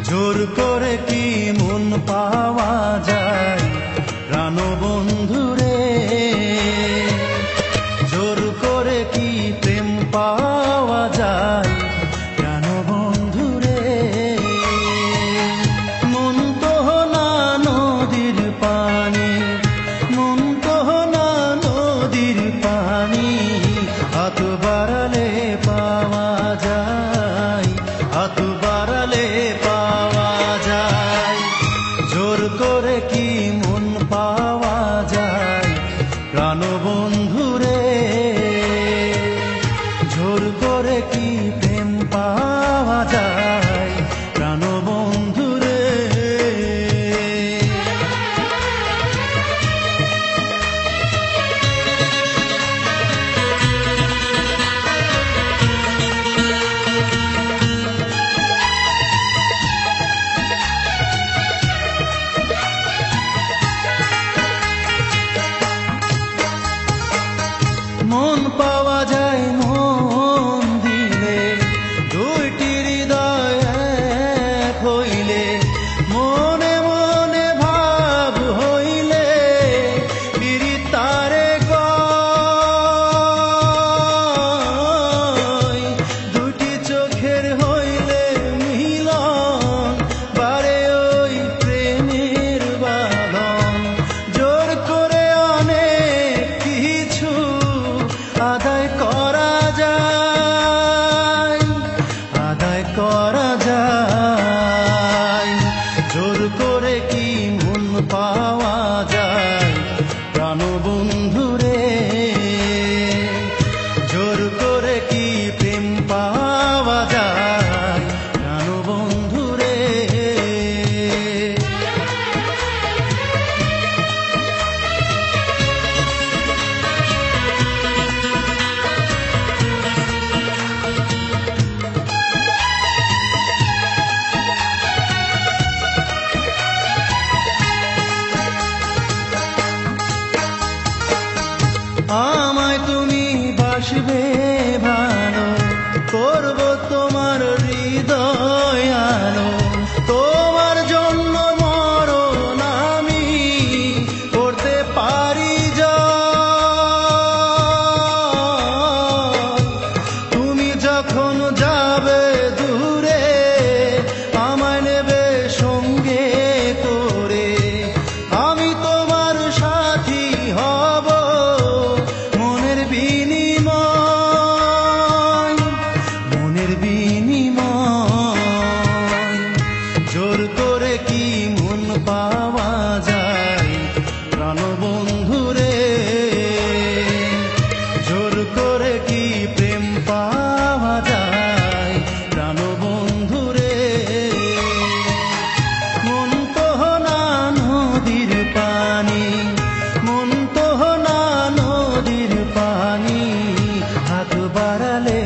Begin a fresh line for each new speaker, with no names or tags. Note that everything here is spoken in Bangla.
জোর করে কি মন পাওয়া যায় প্রাণবন্ধুরে, জোর করে কি প্রেম পাওয়া যায় প্রাণবন্ধুরে। মন তো না নদীর পানি, মন তো না নদীর পানি, হাত বাড়ালে পাওয়া যায়, হাত বাড়ালে পাওয়া যায়। জোর করে কি মন পাওয়া যায় প্রাণবন্ধুরে, জোর করে কি প্রেম পাওয়া যায় প্রাণবন্ধুরে। মন পাওয়া যায় মন দিলে, দুইটি হৃদয় এক হইলে, মনে মনে ভাব হইলে পিরিতারে কয়। দুটি চোখের হইলে মিলন, বারে ওই প্রেমের বাঁধন। জোর করে অনেক কিছু আদায় করা যায়, আদায় করা যায়। জোর করে কি মন পাওয়া যায় প্রাণবন্ধুরে, জোর করে কি প্রেম পাওয়া যায় প্রাণবন্ধুরে। আমায় তুমি বাসবে ভালো, করব তোমার হৃদয় আলো। তোমার জন্য মরণ আমি করতে পারি জয়। তুমি যখন যাবে দূরে, আমায় নেবে সঙ্গে করে, আমি তোমার সাথী হব মনের বিনিময়, মনের বিনিময়। জোর করে কি মন পাওয়া যায় প্রাণবন্ধুরে, জোর করে কি প্রেম পাওয়া যায় প্রাণবন্ধুরে। মন তো না নদীর পানি, মন তো না নদীর পানি, হাত বাড়ালে